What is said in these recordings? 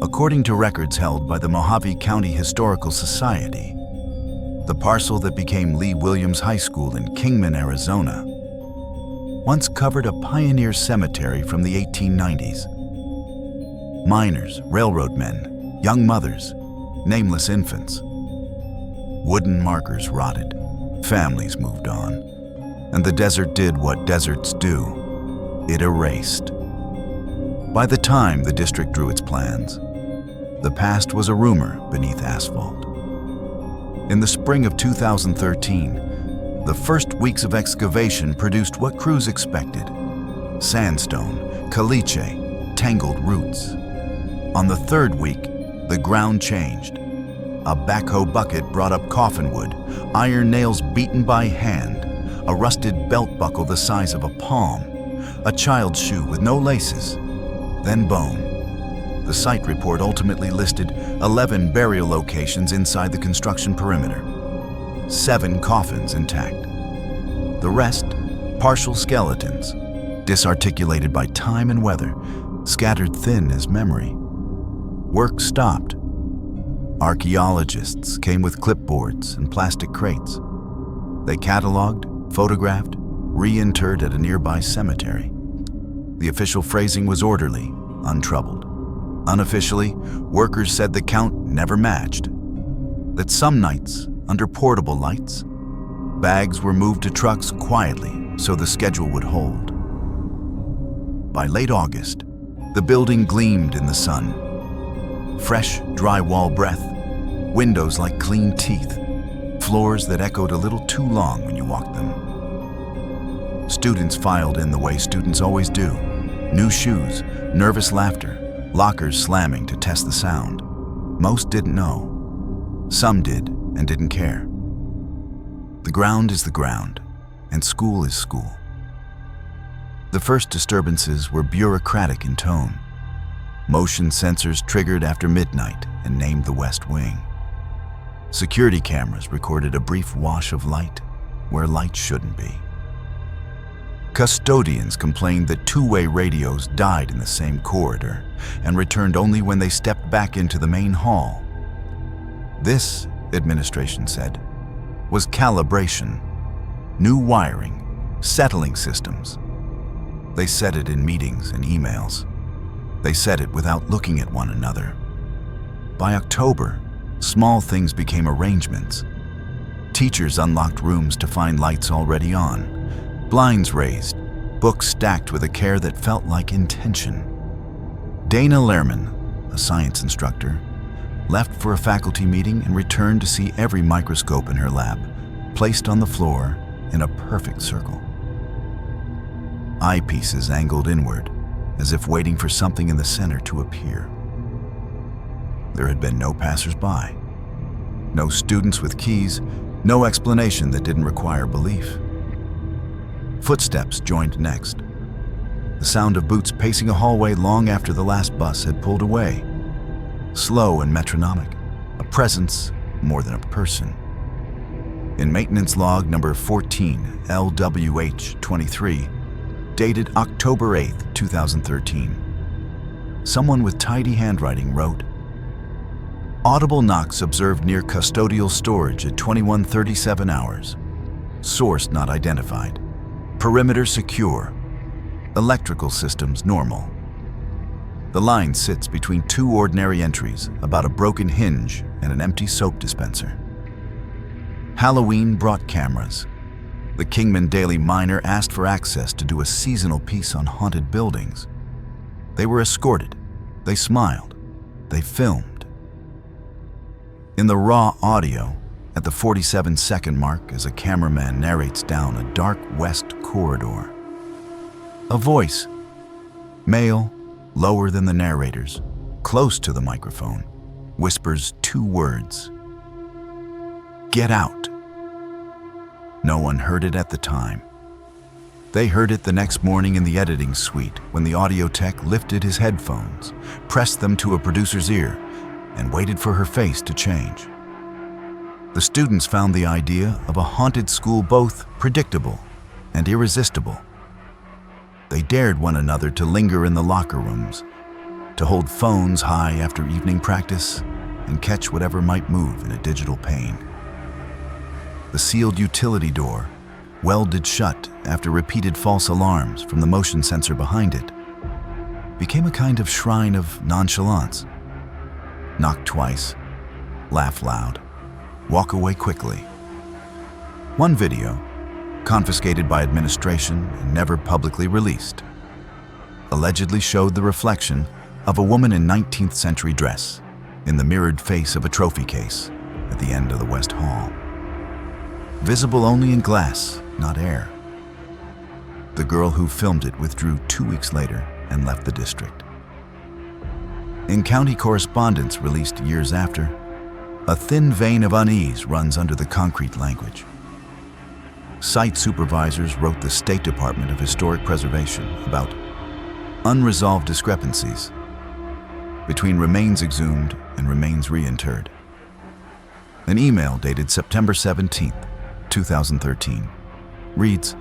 According to records held by the Mojave County Historical Society, the parcel that became Lee Williams High School in Kingman, Arizona, once covered a pioneer cemetery from the 1890s. Miners, railroad men, young mothers, nameless infants. Wooden markers rotted, families moved on, and the desert did what deserts do. It erased. By the time the district drew its plans, the past was a rumor beneath asphalt. In the spring of 2013, the first weeks of excavation produced what crews expected: sandstone, caliche, tangled roots. On the third week, the ground changed. A backhoe bucket brought up coffin wood, iron nails beaten by hand, a rusted belt buckle the size of a palm, a child's shoe with no laces, then bone. The site report ultimately listed 11 burial locations inside the construction perimeter, 7 coffins intact. The rest, partial skeletons, disarticulated by time and weather, scattered thin as memory. Work stopped. Archaeologists came with clipboards and plastic crates. They cataloged, photographed, reinterred at a nearby cemetery. The official phrasing was orderly, untroubled. Unofficially, workers said the count never matched. That some nights, under portable lights, bags were moved to trucks quietly so the schedule would hold. By late August, the building gleamed in the sun. Fresh, drywall breath, windows like clean teeth, floors that echoed a little too long when you walked them. Students filed in the way students always do. New shoes, nervous laughter, lockers slamming to test the sound. Most didn't know. Some did and didn't care. The ground is the ground, and school is school. The first disturbances were bureaucratic in tone. Motion sensors triggered after midnight and named the West Wing. Security cameras recorded a brief wash of light where light shouldn't be. Custodians complained that two-way radios died in the same corridor and returned only when they stepped back into the main hall. This, administration said, was calibration, new wiring, settling systems. They said it in meetings and emails. They said it without looking at one another. By October, small things became arrangements. Teachers unlocked rooms to find lights already on, blinds raised, books stacked with a care that felt like intention. Dana Lehrman, a science instructor, left for a faculty meeting and returned to see every microscope in her lab placed on the floor in a perfect circle. Eyepieces angled inward, as if waiting for something in the center to appear. There had been no passers-by, no students with keys, no explanation that didn't require belief. Footsteps joined next. The sound of boots pacing a hallway long after the last bus had pulled away. Slow and metronomic, a presence more than a person. In maintenance log number 14, LWH-23, dated October 8, 2013, someone with tidy handwriting wrote, "Audible knocks observed near custodial storage at 21:37 hours. Source not identified. Perimeter secure. Electrical systems normal." The line sits between two ordinary entries about a broken hinge and an empty soap dispenser. Halloween brought cameras. The Kingman Daily Miner asked for access to do a seasonal piece on haunted buildings. They were escorted. They smiled. They filmed. In the raw audio, at the 47-second mark as a cameraman narrates down a dark west corridor, a voice, male, lower than the narrators, close to the microphone, whispers 2 words: "Get out." No one heard it at the time. They heard it the next morning in the editing suite when the audio tech lifted his headphones, pressed them to a producer's ear, and waited for her face to change. The students found the idea of a haunted school both predictable and irresistible. They dared one another to linger in the locker rooms, to hold phones high after evening practice and catch whatever might move in a digital pane. The sealed utility door, welded shut after repeated false alarms from the motion sensor behind it, became a kind of shrine of nonchalance. Knock twice, laugh loud, walk away quickly. One video, confiscated by administration and never publicly released, allegedly showed the reflection of a woman in 19th century dress in the mirrored face of a trophy case at the end of the West Hall. Visible only in glass, not air. The girl who filmed it withdrew 2 weeks later and left the district. In county correspondence released years after, a thin vein of unease runs under the concrete language. Site supervisors wrote the State Department of Historic Preservation about unresolved discrepancies between remains exhumed and remains reinterred. An email dated September 17, 2013, reads,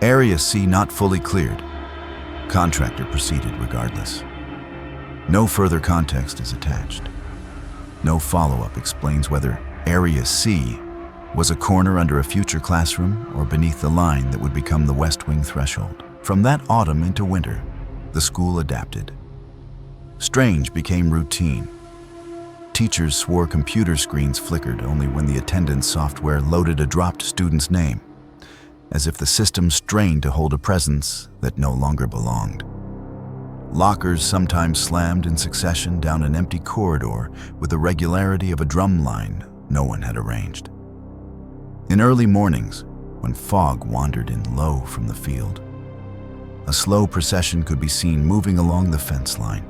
"Area C not fully cleared. Contractor proceeded regardless." No further context is attached. No follow-up explains whether Area C was a corner under a future classroom or beneath the line that would become the West Wing threshold. From that autumn into winter, the school adapted. Strange became routine. Teachers swore computer screens flickered only when the attendance software loaded a dropped student's name, as if the system strained to hold a presence that no longer belonged. Lockers sometimes slammed in succession down an empty corridor with the regularity of a drum line no one had arranged. In early mornings, when fog wandered in low from the field, a slow procession could be seen moving along the fence line.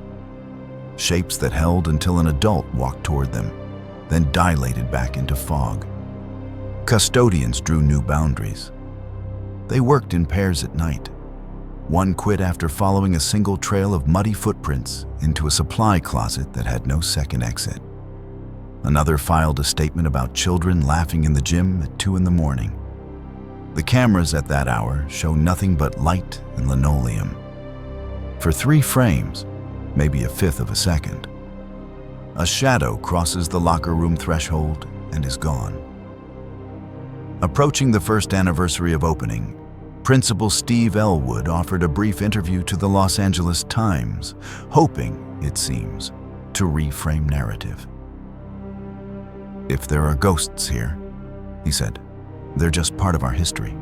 Shapes that held until an adult walked toward them, then dilated back into fog. Custodians drew new boundaries. They worked in pairs at night. One quit after following a single trail of muddy footprints into a supply closet that had no second exit. Another filed a statement about children laughing in the gym at 2 a.m. The cameras at that hour show nothing but light and linoleum. For 3 frames, maybe a fifth of a second, a shadow crosses the locker room threshold and is gone. Approaching the first anniversary of opening, Principal Steve Elwood offered a brief interview to the Los Angeles Times, hoping, it seems, to reframe narrative. "If there are ghosts here," he said, "they're just part of our history.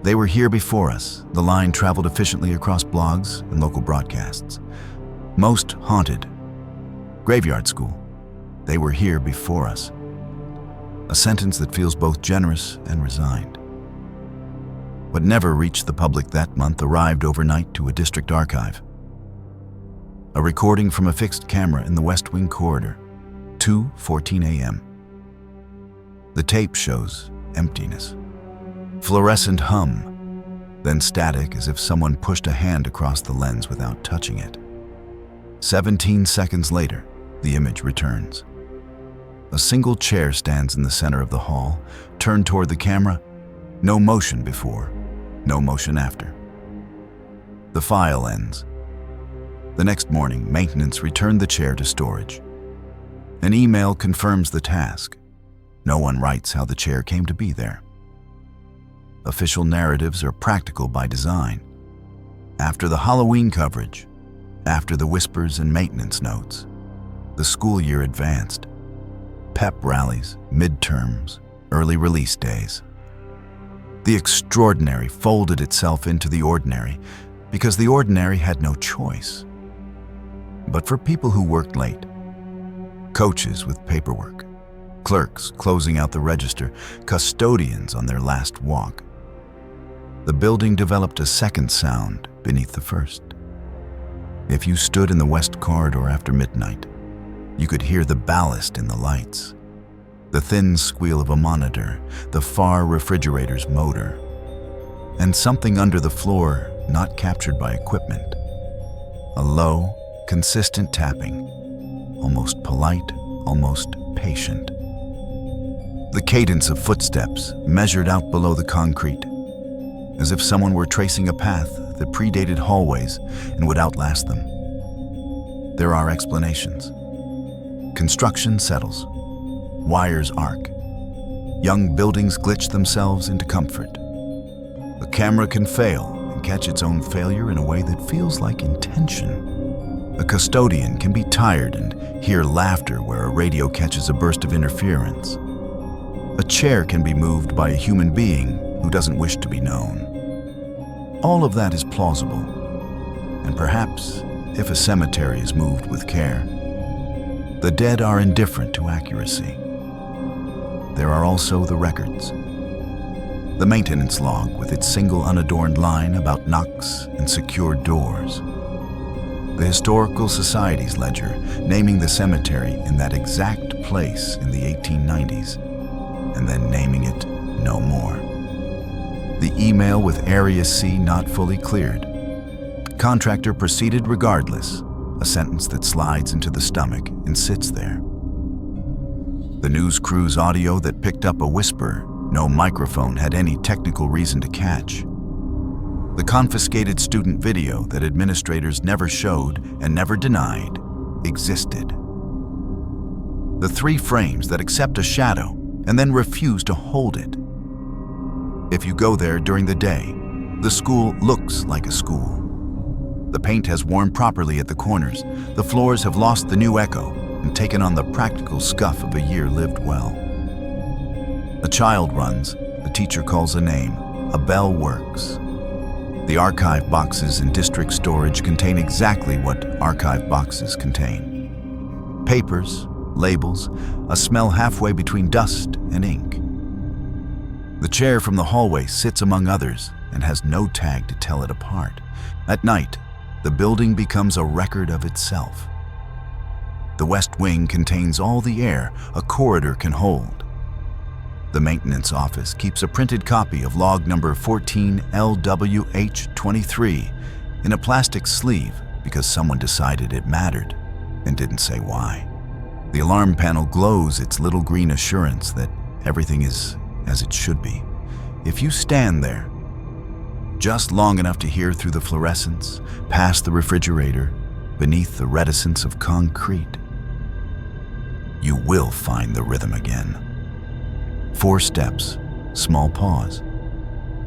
They were here before us." The line traveled efficiently across blogs and local broadcasts. "Most haunted. Graveyard School. They were here before us." A sentence that feels both generous and resigned. What never reached the public that month arrived overnight to a district archive. A recording from a fixed camera in the West Wing corridor, 2:14 a.m. The tape shows emptiness. Fluorescent hum, then static as if someone pushed a hand across the lens without touching it. 17 seconds later, the image returns. A single chair stands in the center of the hall, turned toward the camera. No motion before, no motion after. The file ends. The next morning, maintenance returned the chair to storage. An email confirms the task. No one writes how the chair came to be there. Official narratives are practical by design. After the Halloween coverage, after the whispers and maintenance notes, the school year advanced. Pep rallies, midterms, early release days. The extraordinary folded itself into the ordinary because the ordinary had no choice. But for people who worked late, coaches with paperwork, clerks closing out the register, custodians on their last walk, the building developed a second sound beneath the first. If you stood in the west corridor after midnight, you could hear the ballast in the lights, the thin squeal of a monitor, the far refrigerator's motor, and something under the floor not captured by equipment. A low, consistent tapping, almost polite, almost patient. The cadence of footsteps measured out below the concrete, as if someone were tracing a path that predated hallways and would outlast them. there are explanations. Construction settles. Wires arc. Young buildings glitch themselves into comfort. A camera can fail and catch its own failure in a way that feels like intention. A custodian can be tired and hear laughter where a radio catches a burst of interference. A chair can be moved by a human being who doesn't wish to be known. All of that is plausible. And perhaps, if a cemetery is moved with care, the dead are indifferent to accuracy. There are also the records. The maintenance log with its single unadorned line about knocks and secured doors. The Historical Society's ledger naming the cemetery in that exact place in the 1890s, and then naming it no more. The email with Area C not fully cleared. Contractor proceeded regardless, a sentence that slides into the stomach and sits there. The news crew's audio that picked up a whisper no microphone had any technical reason to catch. The confiscated student video that administrators never showed and never denied existed. The 3 frames that accept a shadow and then refuse to hold it. If you go there during the day, the school looks like a school. The paint has worn properly at the corners, the floors have lost the new echo and taken on the practical scuff of a year lived well. A child runs, a teacher calls a name, a bell works. The archive boxes in district storage contain exactly what archive boxes contain. Papers, labels, a smell halfway between dust and ink. The chair from the hallway sits among others and has no tag to tell it apart. At night, the building becomes a record of itself. The West Wing contains all the air a corridor can hold. The maintenance office keeps a printed copy of log number 14 LWH23 in a plastic sleeve because someone decided it mattered and didn't say why. The alarm panel glows its little green assurance that everything is as it should be. If you stand there, just long enough to hear through the fluorescence, past the refrigerator, beneath the reticence of concrete, you will find the rhythm again. 4 steps, small pause.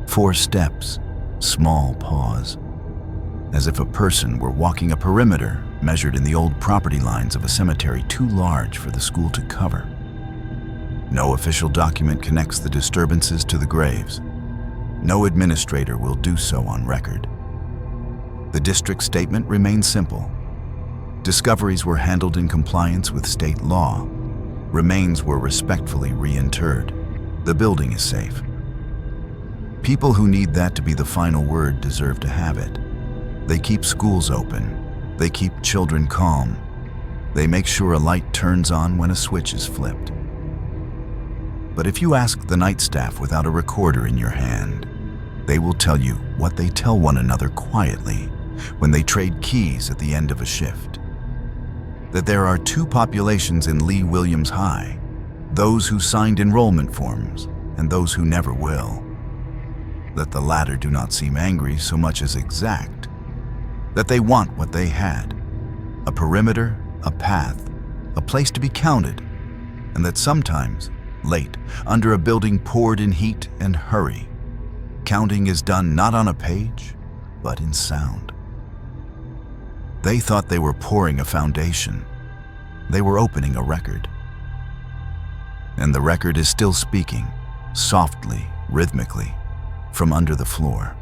4 steps, small pause. As if a person were walking a perimeter measured in the old property lines of a cemetery too large for the school to cover. No official document connects the disturbances to the graves. No administrator will do so on record. The district statement remains simple. Discoveries were handled in compliance with state law. Remains were respectfully reinterred. The building is safe. People who need that to be the final word deserve to have it. They keep schools open. They keep children calm. They make sure a light turns on when a switch is flipped. But if you ask the night staff without a recorder in your hand, they will tell you what they tell one another quietly when they trade keys at the end of a shift. That there are 2 populations in Lee Williams High, those who signed enrollment forms and those who never will. That the latter do not seem angry so much as exact. That they want what they had, a perimeter, a path, a place to be counted, and that sometimes, late, under a building poured in heat and hurry, counting is done not on a page, but in sound. They thought they were pouring a foundation. They were opening a record. And the record is still speaking, softly, rhythmically, from under the floor.